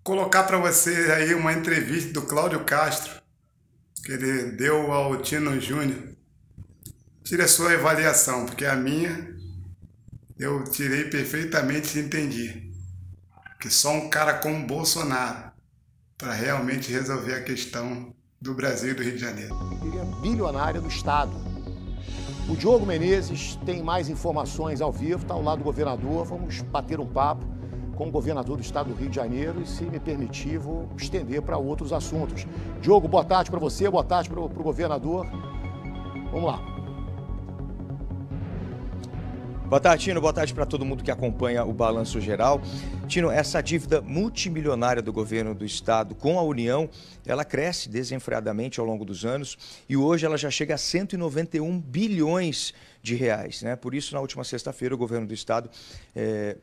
colocar para você aí uma entrevista do Cláudio Castro, que ele deu ao Tino Júnior. Tire a sua avaliação, porque a minha eu tirei perfeitamente e entendi. Que só um cara como Bolsonaro para realmente resolver a questão do Brasil e do Rio de Janeiro. Bilionária do Estado. O Diogo Menezes tem mais informações ao vivo, está ao lado do governador. Vamos bater um papo com o governador do Estado do Rio de Janeiro e, se me permitir, vou estender para outros assuntos. Diogo, boa tarde para você, boa tarde para o governador. Vamos lá. Boa tarde, Tino. Boa tarde para todo mundo que acompanha o Balanço Geral. Tino, essa dívida multimilionária do governo do estado com a União, ela cresce desenfreadamente ao longo dos anos e hoje ela já chega a 191 bilhões de reais, né? Por isso, na última sexta-feira, o governo do estado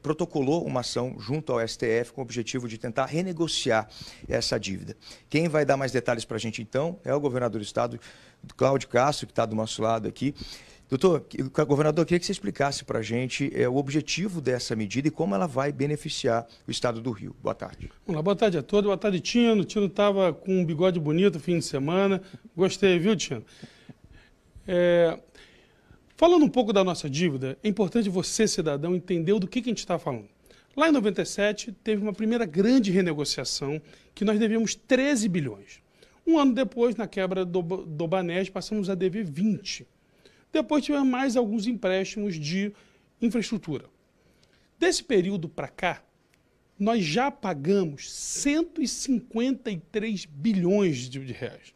protocolou uma ação junto ao STF com o objetivo de tentar renegociar essa dívida. Quem vai dar mais detalhes para a gente, então, é o governador do estado, Cláudio Castro, que está do nosso lado aqui. Doutor, governador, eu queria que você explicasse para a gente o objetivo dessa medida e como ela vai beneficiar o estado do Rio. Boa tarde. Vamos lá, boa tarde a todos. Boa tarde, Tino. O Tino estava com um bigode bonito no fim de semana. Gostei, viu, Tino? Falando um pouco da nossa dívida, é importante você, cidadão, entender do que a gente está falando. Lá em 97, teve uma primeira grande renegociação que nós devíamos 13 bilhões. Um ano depois, na quebra do Banespa, passamos a dever 20. Depois tivemos mais alguns empréstimos de infraestrutura. Desse período para cá, nós já pagamos 153 bilhões de reais.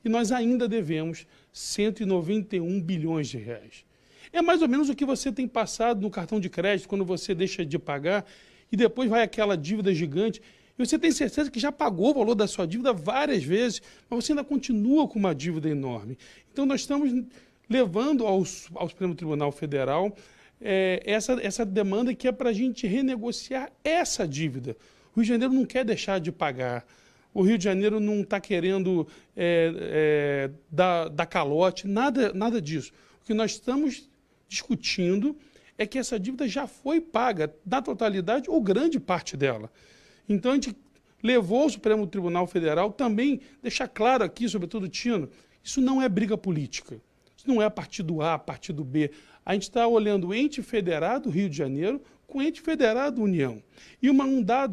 E nós ainda devemos 191 bilhões de reais. É mais ou menos o que você tem passado no cartão de crédito quando você deixa de pagar e depois vai aquela dívida gigante. E você tem certeza que já pagou o valor da sua dívida várias vezes, mas você ainda continua com uma dívida enorme. Então nós estamos levando ao Supremo Tribunal Federal essa demanda que é para a gente renegociar essa dívida. O Rio de Janeiro não quer deixar de pagar. O Rio de Janeiro não está querendo dar calote, nada disso. O que nós estamos discutindo é que essa dívida já foi paga, na totalidade ou grande parte dela. Então, a gente levou ao Supremo Tribunal Federal também, deixar claro aqui, sobretudo, Tino, isso não é briga política. Isso não é partido A, partido B. A gente está olhando o ente federado Rio de Janeiro com o ente federado União. E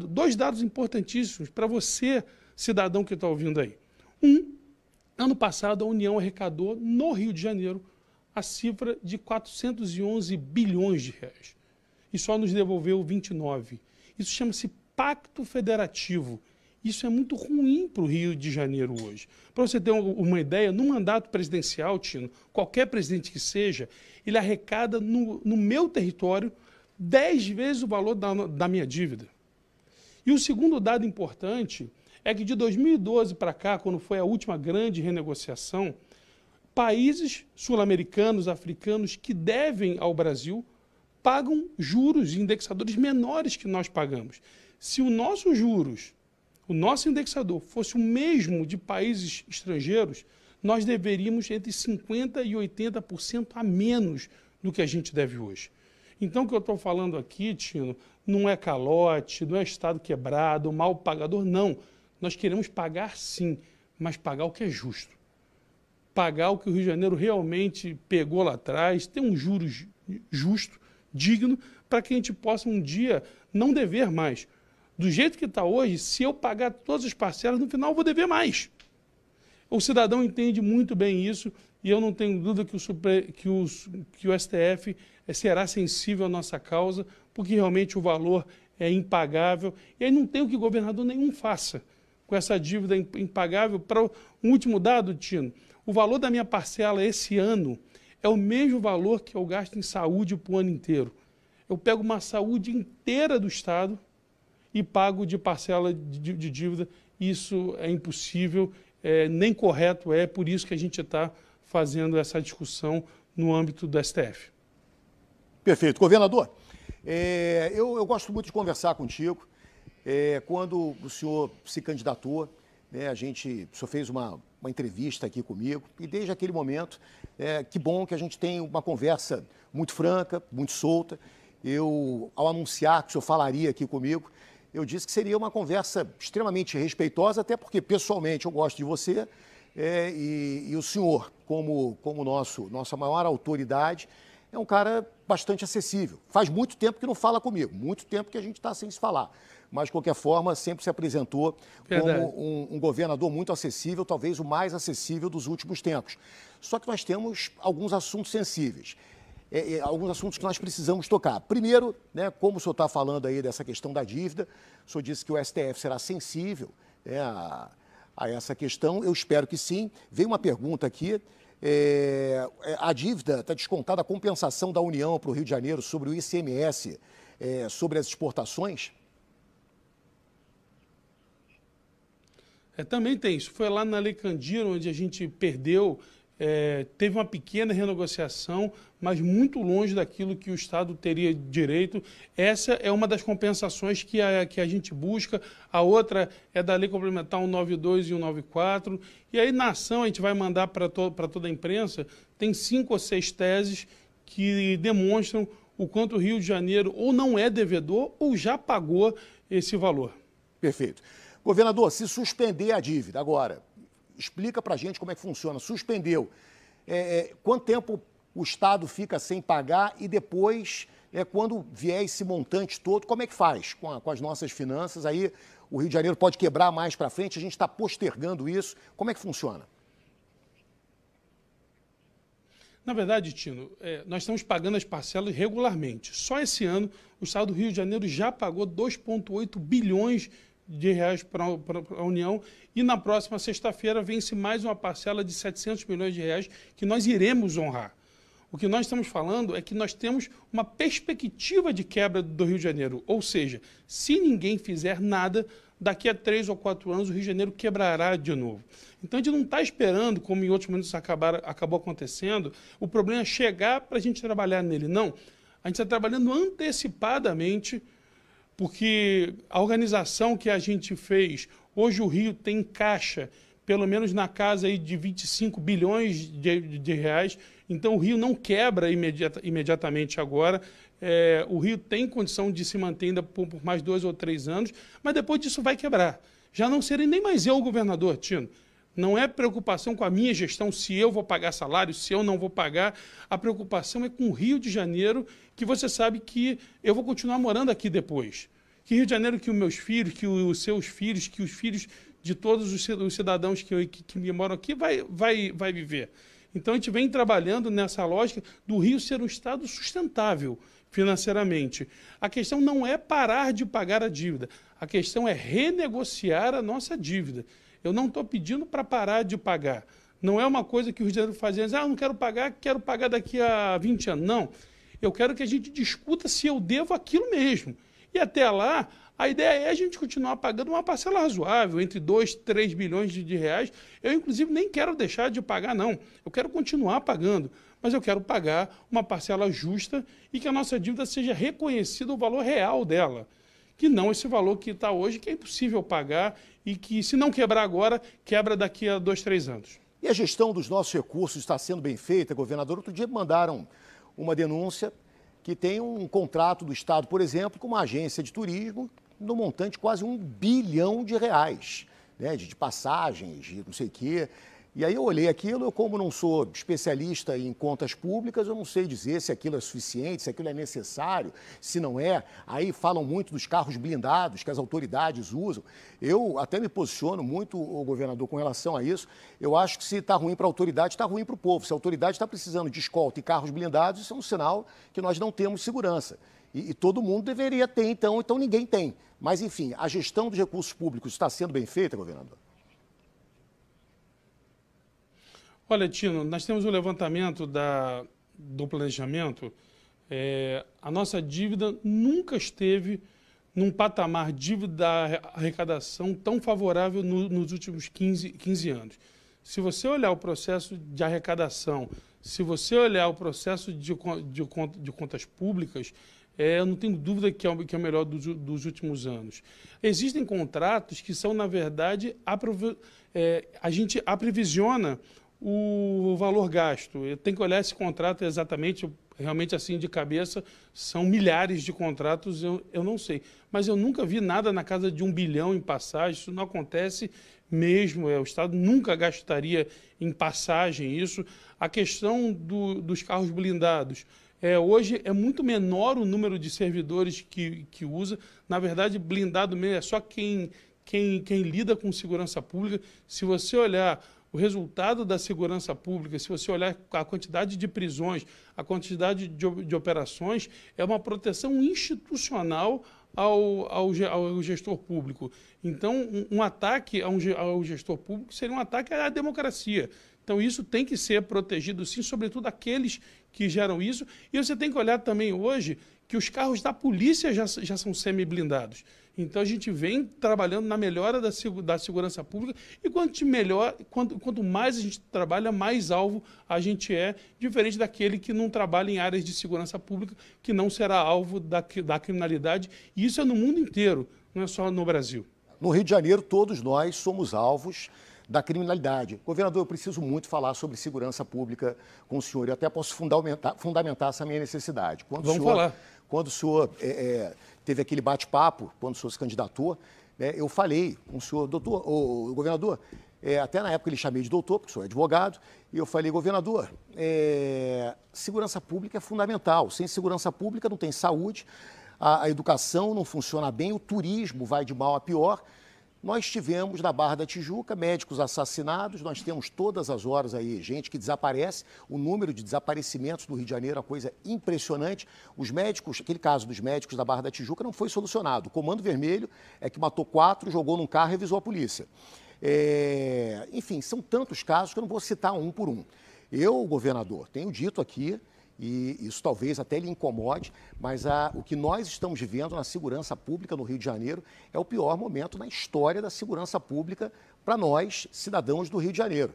dois dados importantíssimos para você, cidadão que está ouvindo aí. Ano passado a União arrecadou no Rio de Janeiro a cifra de 411 bilhões de reais. E só nos devolveu 29. Isso chama-se Pacto Federativo. Isso é muito ruim para o Rio de Janeiro hoje. Para você ter uma ideia, no mandato presidencial, Tino, qualquer presidente que seja, ele arrecada no meu território 10 vezes o valor da minha dívida. E o segundo dado importante é que de 2012 para cá, quando foi a última grande renegociação, países sul-americanos, africanos que devem ao Brasil pagam juros e indexadores menores que nós pagamos. Se os nossos juros, o nosso indexador fosse o mesmo de países estrangeiros, nós deveríamos entre 50% e 80% a menos do que a gente deve hoje. Então, o que eu estou falando aqui, Tino, não é calote, não é Estado quebrado, mal pagador, não. Nós queremos pagar sim, mas pagar o que é justo. Pagar o que o Rio de Janeiro realmente pegou lá atrás, ter um juros justo, digno, para que a gente possa um dia não dever mais. Do jeito que está hoje, se eu pagar todas as parcelas, no final eu vou dever mais. O cidadão entende muito bem isso e eu não tenho dúvida que o STF será sensível à nossa causa, porque realmente o valor é impagável. E aí não tem o que governador nenhum faça com essa dívida impagável. Para um último dado, Tino, o valor da minha parcela esse ano é o mesmo valor que eu gasto em saúde para o ano inteiro. Eu pego uma saúde inteira do Estado e pago de parcela de dívida. Isso é impossível, nem correto é, por isso que a gente está fazendo essa discussão no âmbito do STF. Perfeito. Governador, eu gosto muito de conversar contigo. Quando o senhor se candidatou, né, o senhor fez uma entrevista aqui comigo, e desde aquele momento, que bom que a gente tem uma conversa muito franca, muito solta. Ao anunciar que o senhor falaria aqui comigo, eu disse que seria uma conversa extremamente respeitosa, até porque, pessoalmente, eu gosto de você e o senhor, como nossa maior autoridade, é um cara bastante acessível. Faz muito tempo que não fala comigo, muito tempo que a gente está sem se falar. Mas, de qualquer forma, sempre se apresentou como um governador muito acessível, talvez o mais acessível dos últimos tempos. Só que nós temos alguns assuntos sensíveis. Alguns assuntos que nós precisamos tocar. Primeiro, né, como o senhor está falando aí dessa questão da dívida, o senhor disse que o STF será sensível, né, a essa questão. Eu espero que sim. Veio uma pergunta aqui. A dívida está descontada, a compensação da União para o Rio de Janeiro sobre o ICMS, sobre as exportações? Também tem isso. Foi lá na Lei Candir, onde a gente perdeu. Teve uma pequena renegociação, mas muito longe daquilo que o Estado teria direito. Essa é uma das compensações que a gente busca. A outra é da Lei Complementar 192 e 194. E aí, na ação, a gente vai mandar para toda a imprensa, tem 5 ou 6 teses que demonstram o quanto o Rio de Janeiro ou não é devedor ou já pagou esse valor. Perfeito. Governador, se suspender a dívida agora, explica para a gente como é que funciona. Suspendeu. Quanto tempo o Estado fica sem pagar e depois, quando vier esse montante todo, como é que faz com as nossas finanças? Aí o Rio de Janeiro pode quebrar mais para frente, a gente está postergando isso. Como é que funciona? Na verdade, Tino, nós estamos pagando as parcelas regularmente. Só esse ano, o Estado do Rio de Janeiro já pagou 2,8 bilhões de reais para a União, e na próxima sexta-feira vence mais uma parcela de 700 milhões de reais que nós iremos honrar. O que nós estamos falando é que nós temos uma perspectiva de quebra do Rio de Janeiro, ou seja, se ninguém fizer nada, daqui a 3 ou 4 anos o Rio de Janeiro quebrará de novo. Então a gente não está esperando, como em outros momentos acabou acontecendo, o problema é chegar para a gente trabalhar nele. Não, a gente está trabalhando antecipadamente, porque a organização que a gente fez, hoje o Rio tem caixa, pelo menos na casa aí de 25 bilhões de reais, então o Rio não quebra imediatamente agora, o Rio tem condição de se manter ainda por mais 2 ou 3 anos, mas depois disso vai quebrar. Já não serei nem mais eu o governador, Tino. Não é preocupação com a minha gestão, se eu vou pagar salário, se eu não vou pagar. A preocupação é com o Rio de Janeiro, que você sabe que eu vou continuar morando aqui depois. Que Rio de Janeiro, que os meus filhos, que os seus filhos, que os filhos de todos os cidadãos que moram aqui vai viver. Então a gente vem trabalhando nessa lógica do Rio ser um estado sustentável financeiramente. A questão não é parar de pagar a dívida, a questão é renegociar a nossa dívida. Eu não estou pedindo para parar de pagar. Não é uma coisa que o Rio de Janeiro fazia, eu não quero pagar daqui a 20 anos. Não, eu quero que a gente discuta se eu devo aquilo mesmo. E até lá, a ideia é a gente continuar pagando uma parcela razoável, entre 2 e 3 bilhões de reais. Eu, inclusive, nem quero deixar de pagar, não. Eu quero continuar pagando, mas eu quero pagar uma parcela justa e que a nossa dívida seja reconhecido o valor real dela. Que não esse valor que está hoje, que é impossível pagar e que, se não quebrar agora, quebra daqui a 2, 3 anos. E a gestão dos nossos recursos está sendo bem feita, governador? Outro dia mandaram uma denúncia que tem um contrato do Estado, por exemplo, com uma agência de turismo no montante de quase R$1 bilhão, né, de passagens, de não sei o quê. E aí eu olhei aquilo, eu como não sou especialista em contas públicas, eu não sei dizer se aquilo é suficiente, se aquilo é necessário, se não é. Aí falam muito dos carros blindados que as autoridades usam. Eu até me posiciono muito, o governador, com relação a isso. Eu acho que se está ruim para a autoridade, está ruim para o povo. Se a autoridade está precisando de escolta e carros blindados, isso é um sinal que nós não temos segurança. E todo mundo deveria ter, então ninguém tem. Mas, enfim, a gestão dos recursos públicos está sendo bem feita, governador? Olha, Tino, nós temos um levantamento do planejamento. A nossa dívida nunca esteve num patamar de dívida arrecadação tão favorável nos últimos 15 anos. Se você olhar o processo de arrecadação, se você olhar o processo de contas públicas, eu não tenho dúvida que é o melhor dos últimos anos. Existem contratos que são, na verdade, a gente aprevisiona o valor gasto. Eu tenho que olhar esse contrato exatamente, Realmente, assim, de cabeça, são milhares de contratos, eu não sei. Mas eu nunca vi nada na casa de 1 bilhão em passagem, isso não acontece mesmo. O Estado nunca gastaria em passagem isso. A questão dos carros blindados. Hoje é muito menor o número de servidores que usa. Na verdade, blindado mesmo é só quem lida com segurança pública. Se você olhar o resultado da segurança pública, se você olhar a quantidade de prisões, a quantidade de operações, é uma proteção institucional ao gestor público. Então, um ataque ao gestor público seria um ataque à democracia. Então, isso tem que ser protegido, sim, sobretudo aqueles que geram isso. E você tem que olhar também hoje que os carros da polícia já são semi-blindados. Então, a gente vem trabalhando na melhora da segurança pública e quanto mais a gente trabalha, mais alvo a gente é, diferente daquele que não trabalha em áreas de segurança pública, que não será alvo da criminalidade. E isso é no mundo inteiro, não é só no Brasil. No Rio de Janeiro, todos nós somos alvos da criminalidade. Governador, eu preciso muito falar sobre segurança pública com o senhor. Eu até posso fundamentar essa minha necessidade. Vamos falar. Quando o senhor teve aquele bate-papo, quando o senhor se candidatou, eu falei com o senhor, governador, até na época ele chamei de doutor, porque o senhor é advogado, e eu falei, governador, segurança pública é fundamental. Sem segurança pública não tem saúde, a educação não funciona bem, o turismo vai de mal a pior. Nós tivemos na Barra da Tijuca médicos assassinados, nós temos todas as horas aí gente que desaparece, o número de desaparecimentos do Rio de Janeiro é uma coisa impressionante. Os médicos, aquele caso dos médicos da Barra da Tijuca não foi solucionado. O Comando Vermelho é que matou 4, jogou num carro e avisou a polícia. Enfim, são tantos casos que eu não vou citar um por um. Eu, governador, tenho dito aqui, e isso talvez até lhe incomode, mas o que nós estamos vivendo na segurança pública no Rio de Janeiro é o pior momento na história da segurança pública para nós, cidadãos do Rio de Janeiro.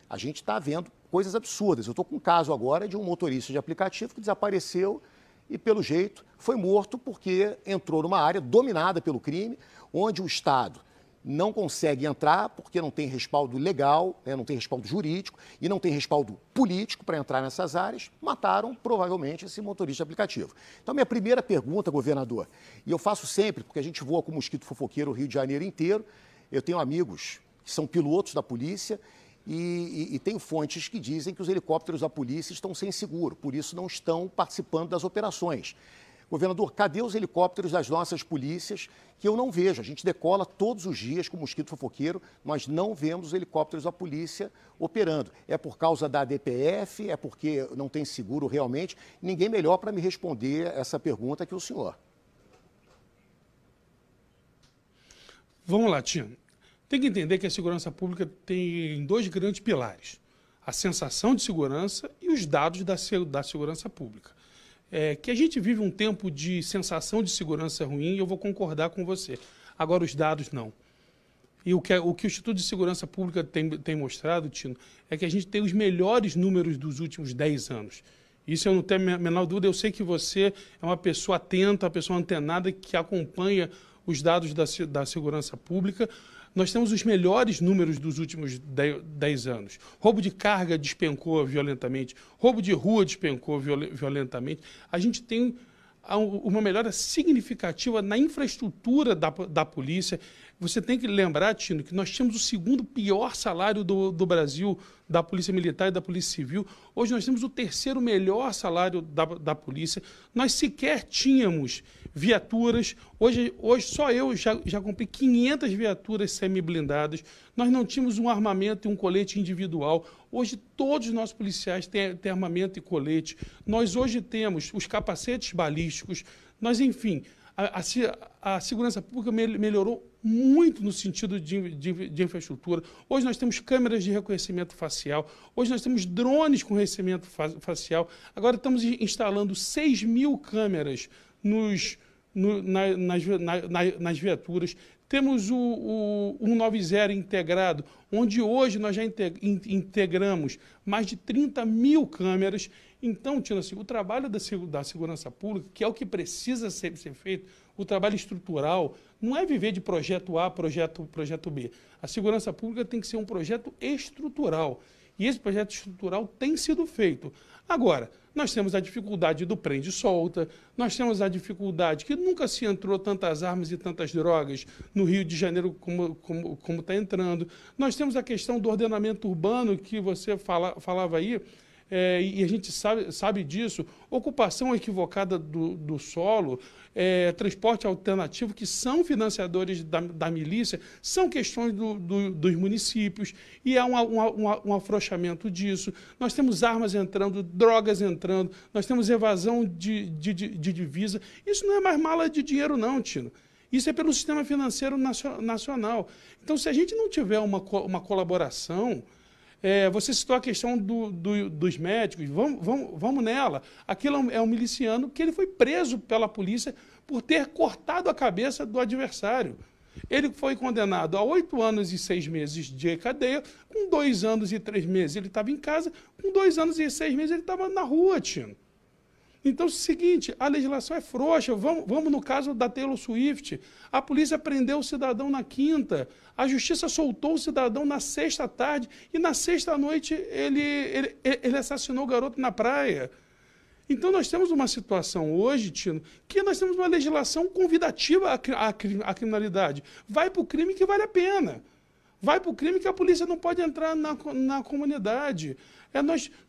A gente está vendo coisas absurdas. Eu estou com um caso agora de um motorista de aplicativo que desapareceu e, pelo jeito, foi morto porque entrou numa área dominada pelo crime, onde o Estado não consegue entrar porque não tem respaldo legal, não tem respaldo jurídico e não tem respaldo político para entrar nessas áreas. Mataram, provavelmente, esse motorista de aplicativo. Então, minha primeira pergunta, governador, e eu faço sempre, porque a gente voa com mosquito fofoqueiro o Rio de Janeiro inteiro, eu tenho amigos que são pilotos da polícia e tenho fontes que dizem que os helicópteros da polícia estão sem seguro, por isso não estão participando das operações. Governador, cadê os helicópteros das nossas polícias que eu não vejo? A gente decola todos os dias com o mosquito fofoqueiro, nós não vemos os helicópteros da polícia operando. É por causa da DPF? É porque não tem seguro realmente? Ninguém melhor para me responder essa pergunta que o senhor. Vamos lá, Tino. Tem que entender que a segurança pública tem 2 grandes pilares. A sensação de segurança e os dados da segurança pública. Que a gente vive um tempo de sensação de segurança ruim, eu vou concordar com você. Agora, os dados, não. E o que o Instituto de Segurança Pública tem mostrado, Tino, é que a gente tem os melhores números dos últimos 10 anos. Isso eu não tenho a menor dúvida. Eu sei que você é uma pessoa atenta, uma pessoa antenada, que acompanha os dados da segurança pública. Nós temos os melhores números dos últimos 10 anos. Roubo de carga despencou violentamente, roubo de rua despencou violentamente. A gente tem uma melhora significativa na infraestrutura da polícia. Você tem que lembrar, Tino, que nós tínhamos o 2º pior salário do Brasil, da Polícia Militar e da Polícia Civil. Hoje nós temos o 3º melhor salário da polícia. Nós sequer tínhamos viaturas. Hoje só eu já comprei 500 viaturas semi-blindadas. Nós não tínhamos um armamento e um colete individual. Hoje todos os nossos policiais têm armamento e colete. Nós hoje temos os capacetes balísticos. Nós, enfim, a segurança pública melhorou muito no sentido de infraestrutura. Hoje nós temos câmeras de reconhecimento facial. Hoje nós temos drones com reconhecimento facial. Agora estamos instalando 6.000 câmeras nas viaturas. Temos o 190 integrado, onde hoje nós já integramos mais de 30.000 câmeras. Então, Tino, assim, o trabalho da segurança pública, que é o que precisa ser feito, o trabalho estrutural, não é viver de projeto A, projeto B. A segurança pública tem que ser um projeto estrutural. E esse projeto estrutural tem sido feito. Agora, nós temos a dificuldade do prende e solta, nós temos a dificuldade que nunca se entrou tantas armas e tantas drogas no Rio de Janeiro como está entrando. Nós temos a questão do ordenamento urbano que você falava aí, e a gente sabe disso, ocupação equivocada do solo, transporte alternativo, que são financiadores da milícia, são questões dos municípios, e há um afrouxamento disso. Nós temos armas entrando, drogas entrando, nós temos evasão de divisa. Isso não é mais mala de dinheiro não, Tino. Isso é pelo sistema financeiro nacional. Então, se a gente não tiver uma colaboração... você citou a questão dos médicos, vamos nela. Aquilo é um miliciano que ele foi preso pela polícia por ter cortado a cabeça do adversário. Ele foi condenado a 8 anos e 6 meses de cadeia, com 2 anos e 3 meses ele estava em casa, com 2 anos e 6 meses ele estava na rua, Tino. Então é o seguinte, a legislação é frouxa. Vamos no caso da Taylor Swift. A polícia prendeu o cidadão na quinta, a justiça soltou o cidadão na sexta tarde e na sexta noite ele assassinou o garoto na praia. Então nós temos uma situação hoje, Tino, que nós temos uma legislação convidativa à criminalidade. Vai para o crime que vale a pena. Vai para o crime que a polícia não pode entrar na comunidade.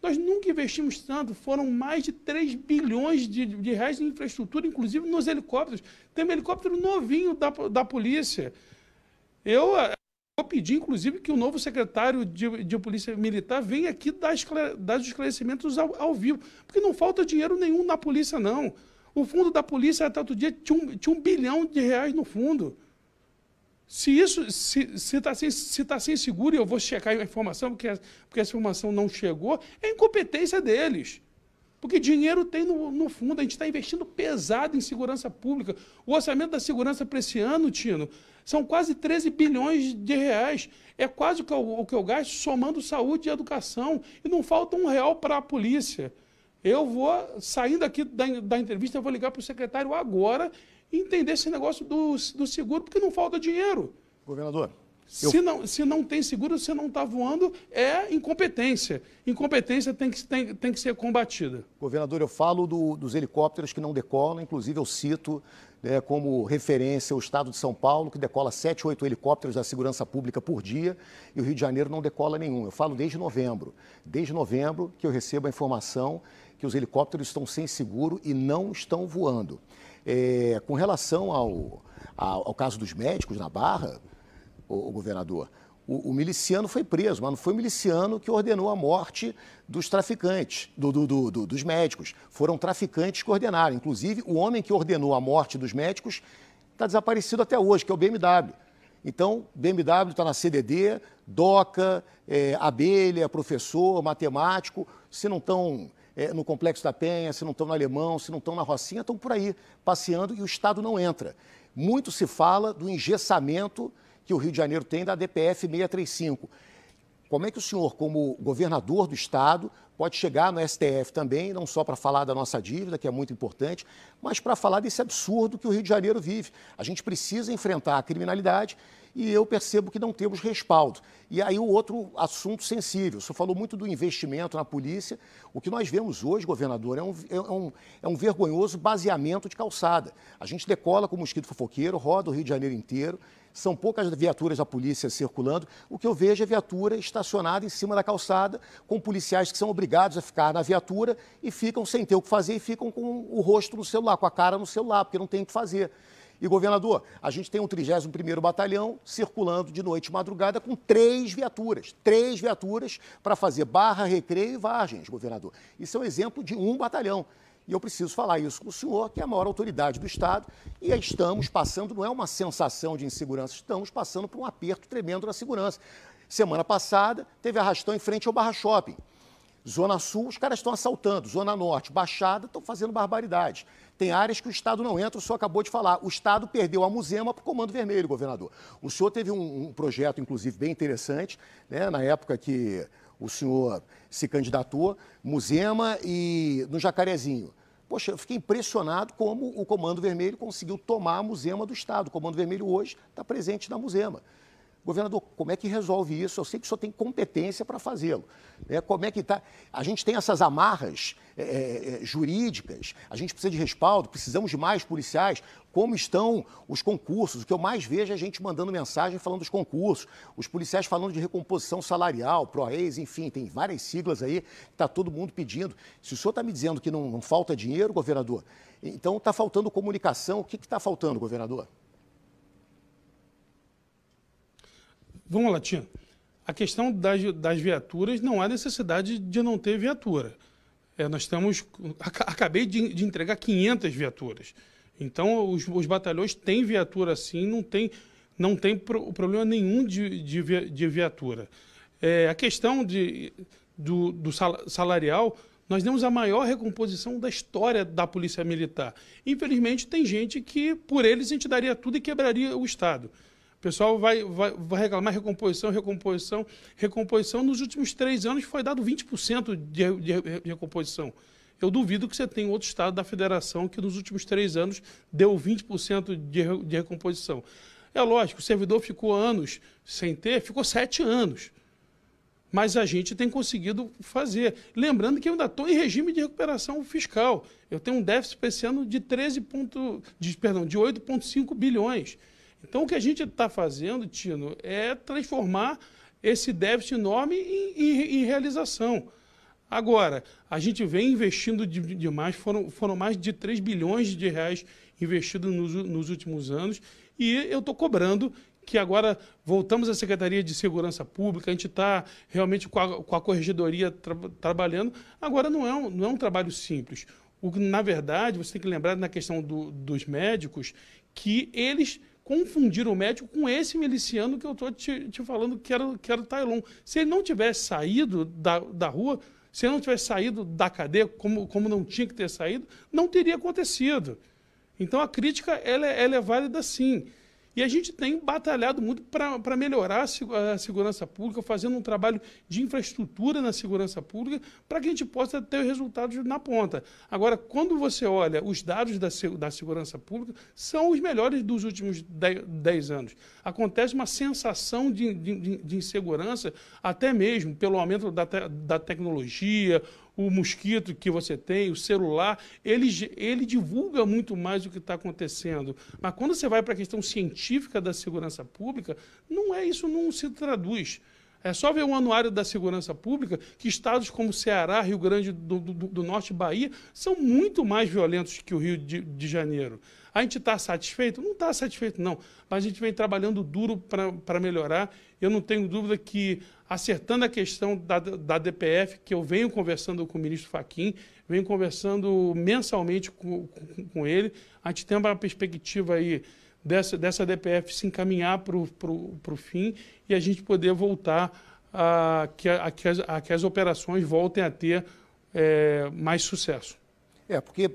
Nós nunca investimos tanto, foram mais de 3 bilhões de reais em infraestrutura, inclusive nos helicópteros. Tem um helicóptero novinho da polícia. Eu vou pedir, inclusive, que o novo secretário de Polícia Militar venha aqui dar os esclarecimentos ao vivo, porque não falta dinheiro nenhum na polícia, não. O fundo da polícia, até outro dia, tinha 1 bilhão de reais no fundo. Se está sem seguro, e eu vou checar a informação, porque essa informação não chegou, é incompetência deles. Porque dinheiro tem no fundo, a gente está investindo pesado em segurança pública. O orçamento da segurança para esse ano, Tino, são quase 13 bilhões de reais. É quase o que eu gasto somando saúde e educação. E não falta R$1 para a polícia. Eu vou, saindo aqui da entrevista, eu vou ligar para o secretário agora entender esse negócio do seguro, porque não falta dinheiro. Governador, se não tem seguro, se não está voando, é incompetência. Incompetência tem que ser combatida. Governador, eu falo dos helicópteros que não decolam, inclusive eu cito como referência o estado de São Paulo, que decola 7, 8 helicópteros da segurança pública por dia, e o Rio de Janeiro não decola nenhum. Eu falo desde novembro. Desde novembro que eu recebo a informação que os helicópteros estão sem seguro e não estão voando. Com relação ao caso dos médicos na Barra, o governador, o miliciano foi preso, mas não foi o miliciano que ordenou a morte dos traficantes, dos médicos. Foram traficantes que ordenaram. Inclusive, o homem que ordenou a morte dos médicos está desaparecido até hoje, que é o BMW. Então, BMW está na CDD, DOCA, Abelha, professor, matemático, se não estão no Complexo da Penha, se não estão no Alemão, se não estão na Rocinha, estão por aí passeando e o Estado não entra. Muito se fala do engessamento que o Rio de Janeiro tem da DPF 635. Como é que o senhor, como governador do Estado, pode chegar no STF também, não só para falar da nossa dívida, que é muito importante, mas para falar desse absurdo que o Rio de Janeiro vive? A gente precisa enfrentar a criminalidade e eu percebo que não temos respaldo. E aí o outro assunto sensível, o senhor falou muito do investimento na polícia. O que nós vemos hoje, governador, é um vergonhoso baseamento de calçada. A gente decola com o mosquito fofoqueiro, roda o Rio de Janeiro inteiro, são poucas viaturas da polícia circulando. O que eu vejo é viatura estacionada em cima da calçada, com policiais que são obrigados a ficar na viatura e ficam sem ter o que fazer e ficam com o rosto no celular, com a cara no celular, porque não tem o que fazer. E, governador, a gente tem um 31º Batalhão circulando de noite e madrugada com 3 viaturas para fazer Barra, Recreio e Vargens, governador. Isso é um exemplo de um batalhão. E eu preciso falar isso com o senhor, que é a maior autoridade do Estado, e estamos passando, não é uma sensação de insegurança, estamos passando por um aperto tremendo na segurança. Semana passada, teve arrastão em frente ao Barra Shopping. Zona Sul, os caras estão assaltando. Zona Norte, Baixada, estão fazendo barbaridade. Tem áreas que o Estado não entra, o senhor acabou de falar. O Estado perdeu a Muzema para o Comando Vermelho, governador. O senhor teve um projeto, inclusive, bem interessante, né, na época que o senhor se candidatou, Muzema e no Jacarezinho. Poxa, eu fiquei impressionado como o Comando Vermelho conseguiu tomar a Muzema do Estado. O Comando Vermelho hoje está presente na Muzema. Governador, como é que resolve isso? Eu sei que o senhor tem competência para fazê-lo. Como é que está? A gente tem essas amarras jurídicas, a gente precisa de respaldo, precisamos de mais policiais. Como estão os concursos? O que eu mais vejo é a gente mandando mensagem falando dos concursos, os policiais falando de recomposição salarial, ProReis, enfim, tem várias siglas aí que está todo mundo pedindo. Se o senhor está me dizendo que não falta dinheiro, governador, então está faltando comunicação. O que está faltando, governador? Vamos lá, Tino. A questão das viaturas, não há necessidade de não ter viatura. Nós estamos... Acabei de entregar 500 viaturas. Então, os batalhões têm viatura sim, não tem problema nenhum de viatura. A questão do salarial, nós demos a maior recomposição da história da Polícia Militar. Infelizmente, tem gente que, por eles, a gente daria tudo e quebraria o Estado. O pessoal vai reclamar recomposição. Recomposição, nos últimos 3 anos, foi dado 20% de recomposição. Eu duvido que você tenha outro estado da federação que nos últimos 3 anos deu 20% de recomposição. É lógico, o servidor ficou anos sem ter, ficou 7 anos. Mas a gente tem conseguido fazer. Lembrando que eu ainda estou em regime de recuperação fiscal. Eu tenho um déficit para esse ano de 8,5 bilhões. Então, o que a gente está fazendo, Tino, é transformar esse déficit enorme em realização. Agora, a gente vem investindo demais, foram mais de 3 bilhões de reais investidos nos últimos anos, e eu estou cobrando que agora voltamos à Secretaria de Segurança Pública, a gente está realmente com a Corregedoria trabalhando. Agora, não é um trabalho simples. Na verdade, você tem que lembrar na questão dos médicos que eles confundiram o médico com esse miliciano que eu estou te falando, que era o Tailon. Se ele não tivesse saído da rua, se ele não tivesse saído da cadeia, como não tinha que ter saído, não teria acontecido. Então, a crítica ela é válida, sim. E a gente tem batalhado muito para melhorar a segurança pública, fazendo um trabalho de infraestrutura na segurança pública, para que a gente possa ter resultados na ponta. Agora, quando você olha os dados da segurança pública, são os melhores dos últimos 10 anos. Acontece uma sensação de insegurança, até mesmo pelo aumento da tecnologia, o mosquito que você tem, o celular, ele divulga muito mais o que está acontecendo. Mas quando você vai para a questão científica da segurança pública, isso não se traduz. É só ver o anuário da segurança pública, que estados como Ceará, Rio Grande do Norte e Bahia são muito mais violentos que o Rio de Janeiro. A gente está satisfeito? Não está satisfeito, não. Mas a gente vem trabalhando duro para melhorar. Eu não tenho dúvida que, acertando a questão da DPF, que eu venho conversando com o ministro Fachin, venho conversando mensalmente com ele, a gente tem uma perspectiva aí dessa DPF se encaminhar para o fim e a gente poder voltar a que as operações voltem a ter mais sucesso. Porque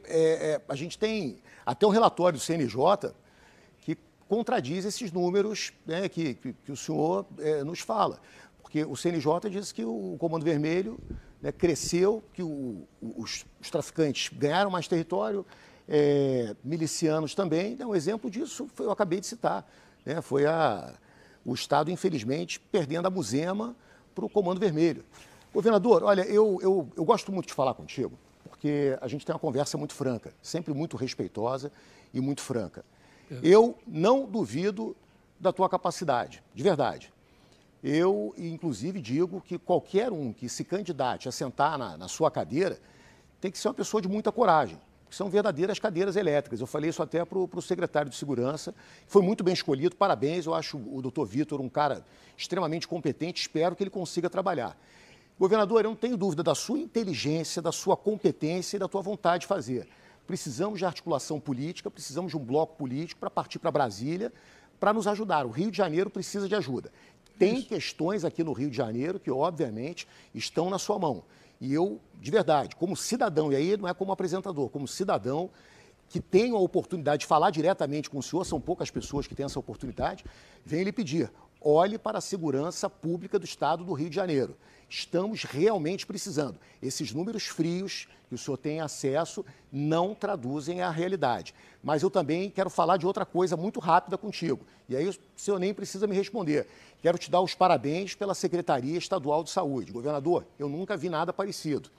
a gente tem até um relatório do CNJ que contradiz esses números, né, que o senhor nos fala. Porque o CNJ diz que o Comando Vermelho, né, cresceu, que os traficantes ganharam mais território, milicianos também. Um exemplo disso eu acabei de citar. Né, foi o Estado, infelizmente, perdendo a Muzema para o Comando Vermelho. Governador, olha, eu gosto muito de falar contigo, porque a gente tem uma conversa muito franca, sempre muito respeitosa e muito franca. Eu não duvido da tua capacidade, de verdade. Eu, inclusive, digo que qualquer um que se candidate a sentar na sua cadeira tem que ser uma pessoa de muita coragem, que são verdadeiras cadeiras elétricas. Eu falei isso até para o secretário de Segurança, foi muito bem escolhido, parabéns. Eu acho o doutor Vitor um cara extremamente competente, espero que ele consiga trabalhar. Governador, eu não tenho dúvida da sua inteligência, da sua competência e da tua vontade de fazer. Precisamos de articulação política, precisamos de um bloco político para partir para Brasília, para nos ajudar. O Rio de Janeiro precisa de ajuda. Tem questões aqui no Rio de Janeiro que, obviamente, estão na sua mão. E eu, de verdade, como cidadão, e aí não é como apresentador, como cidadão que tenho a oportunidade de falar diretamente com o senhor, são poucas pessoas que têm essa oportunidade, venho lhe pedir, olhe para a segurança pública do Estado do Rio de Janeiro. Estamos realmente precisando. Esses números frios que o senhor tem acesso não traduzem a realidade. Mas eu também quero falar de outra coisa muito rápida contigo. E aí o senhor nem precisa me responder. Quero te dar os parabéns pela Secretaria Estadual de Saúde. Governador, eu nunca vi nada parecido.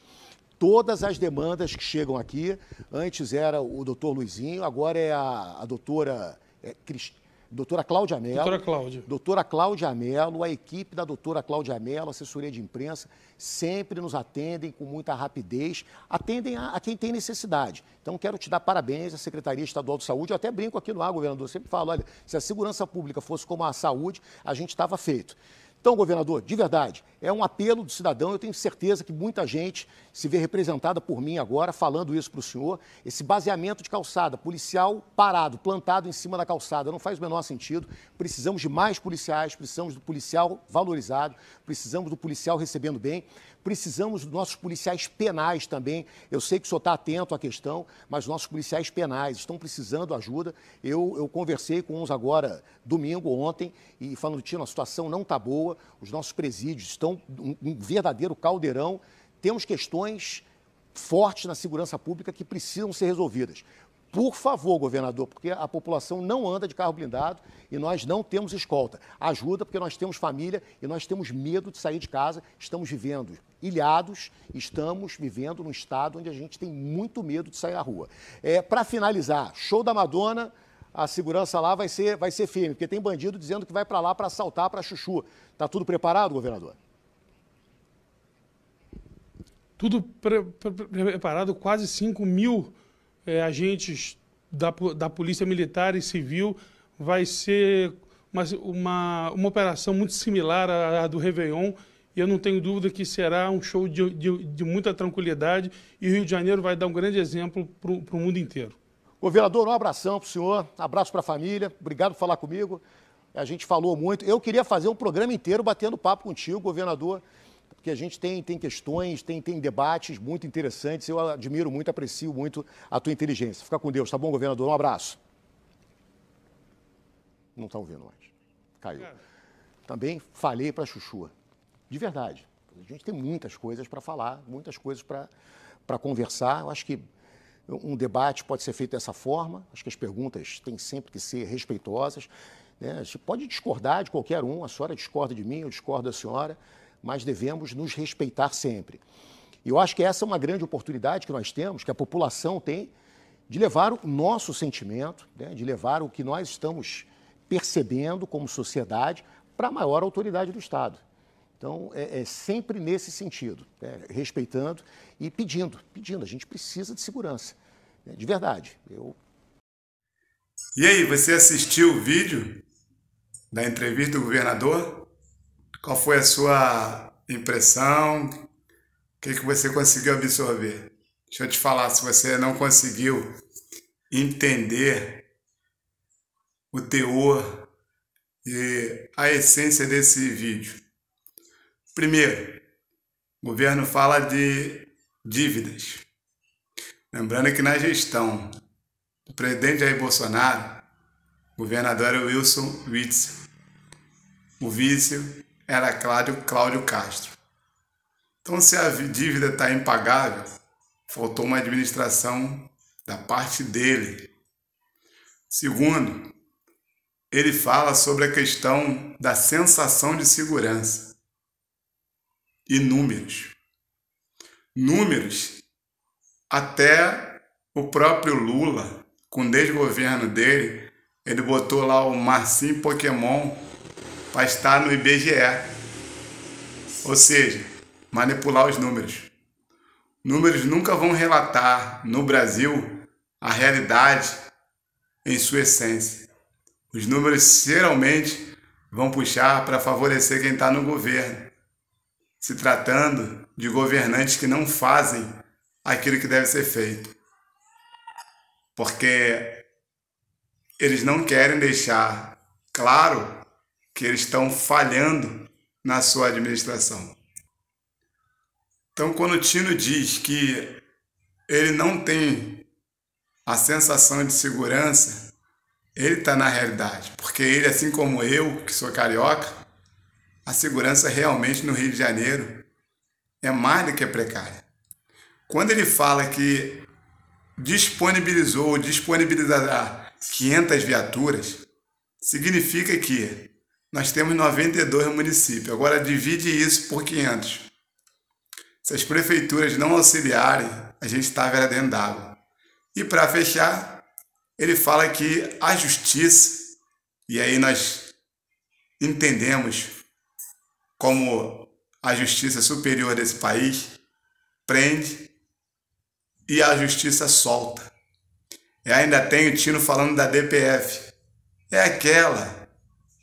Todas as demandas que chegam aqui, antes era o doutor Luizinho, agora é a doutora Cláudia Mello. Doutora Cláudia. Doutora Cláudia Mello, a equipe da doutora Cláudia Mello, assessoria de imprensa, sempre nos atendem com muita rapidez, atendem a quem tem necessidade. Então, quero te dar parabéns à Secretaria Estadual de Saúde. Eu até brinco aqui no ar, governador, eu sempre falo, olha, se a segurança pública fosse como a saúde, a gente estava feito. Então, governador, de verdade, é um apelo do cidadão. Eu tenho certeza que muita gente se vê representada por mim agora, falando isso para o senhor. Esse baseamento de calçada, policial parado, plantado em cima da calçada, não faz o menor sentido. Precisamos de mais policiais, precisamos do policial valorizado, precisamos do policial recebendo bem, precisamos dos nossos policiais penais também. Eu sei que o senhor está atento à questão, mas nossos policiais penais estão precisando de ajuda. Eu conversei com uns agora, domingo, ontem, e falando, Tino, a situação não está boa, os nossos presídios estão um verdadeiro caldeirão. Temos questões fortes na segurança pública que precisam ser resolvidas. Por favor, governador, porque a população não anda de carro blindado e nós não temos escolta. Ajuda, porque nós temos família e nós temos medo de sair de casa. Estamos vivendo ilhados, estamos vivendo num estado onde a gente tem muito medo de sair na rua. Para finalizar, show da Madonna, a segurança lá vai ser firme, porque tem bandido dizendo que vai para lá para assaltar, para chuchu. Está tudo preparado, governador? Tudo preparado, quase 5.000 agentes da Polícia Militar e Civil. Vai ser uma operação muito similar à do Réveillon, e eu não tenho dúvida que será um show de muita tranquilidade, e o Rio de Janeiro vai dar um grande exemplo para o mundo inteiro. Governador, um abração para o senhor, abraço para a família, obrigado por falar comigo. A gente falou muito, eu queria fazer um programa inteiro batendo papo contigo, governador, porque a gente tem questões, tem debates muito interessantes. Eu admiro muito, aprecio muito a tua inteligência. Fica com Deus, tá bom, governador? Um abraço. Não está ouvindo mais. Caiu. Também falei para a Chuchu. De verdade. A gente tem muitas coisas para falar, muitas coisas para conversar. Eu acho que um debate pode ser feito dessa forma. Acho que as perguntas têm sempre que ser respeitosas, né? A gente pode discordar de qualquer um. A senhora discorda de mim, eu discordo da senhora, mas devemos nos respeitar sempre. E eu acho que essa é uma grande oportunidade que nós temos, que a população tem, de levar o nosso sentimento, né, de levar o que nós estamos percebendo como sociedade para a maior autoridade do Estado. Então, é sempre nesse sentido, né, respeitando e pedindo. A gente precisa de segurança, né, de verdade. E aí, você assistiu o vídeo da entrevista do governador? Qual foi a sua impressão? O que você conseguiu absorver? Deixa eu te falar, se você não conseguiu entender o teor e a essência desse vídeo. Primeiro, o governo fala de dívidas. Lembrando que na gestão do presidente Jair Bolsonaro, o governador era o Wilson Witzel. O vice era Cláudio Castro. Então, se a dívida está impagável, faltou uma administração da parte dele. Segundo, ele fala sobre a questão da sensação de segurança e números. Números, até o próprio Lula, com o desgoverno dele, ele botou lá o Marcinho Pokémon para estar no IBGE. Ou seja, manipular os números. Números nunca vão relatar no Brasil a realidade em sua essência. Os números geralmente vão puxar para favorecer quem está no governo, se tratando de governantes que não fazem aquilo que deve ser feito. Porque eles não querem deixar claro que eles estão falhando na sua administração. Então, quando o Tino diz que ele não tem a sensação de segurança, Ele está na realidade, porque ele, assim como eu, que sou carioca, a segurança realmente no Rio de Janeiro é mais do que precária. Quando ele fala que disponibilizou ou disponibilizará 500 viaturas, significa que nós temos 92 municípios. Agora divide isso por 500. Se as prefeituras não auxiliarem, a gente está dentro d'água. E para fechar, ele fala que a justiça, e aí nós entendemos como a justiça superior desse país, prende e a justiça solta. E ainda tem o Tino falando da DPF. É aquela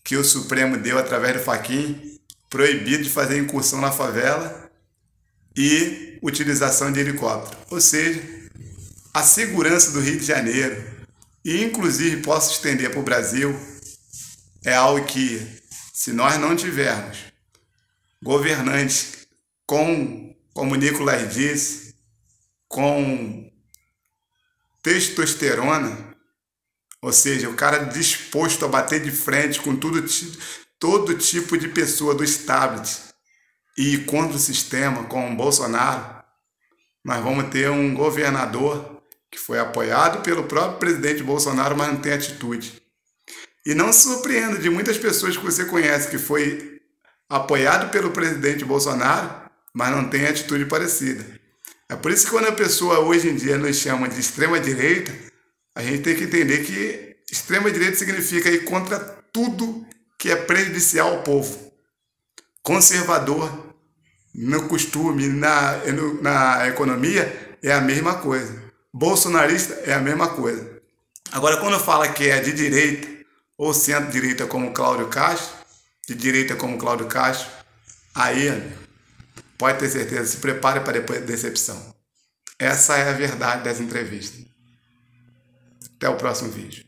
que o Supremo deu através do Fachin, proibido de fazer incursão na favela e utilização de helicóptero. Ou seja, a segurança do Rio de Janeiro, e inclusive posso estender para o Brasil, é algo que, se nós não tivermos governantes como o Nicolas disse, com testosterona, ou seja, o cara disposto a bater de frente com todo tipo de pessoa do establishment e ir contra o sistema, como o Bolsonaro, nós vamos ter um governador que foi apoiado pelo próprio presidente Bolsonaro, mas não tem atitude. E não se surpreenda de muitas pessoas que você conhece que foi apoiado pelo presidente Bolsonaro, mas não tem atitude parecida. É por isso que quando a pessoa hoje em dia nos chama de extrema-direita, a gente tem que entender que extrema-direita significa ir contra tudo que é prejudicial ao povo. Conservador, no costume, na economia, é a mesma coisa. Bolsonarista é a mesma coisa. Agora, quando fala que é de direita ou centro-direita como Cláudio Castro, de direita como Cláudio Castro, aí, pode ter certeza, se prepare para depois da decepção. Essa é a verdade das entrevistas. Até o próximo vídeo.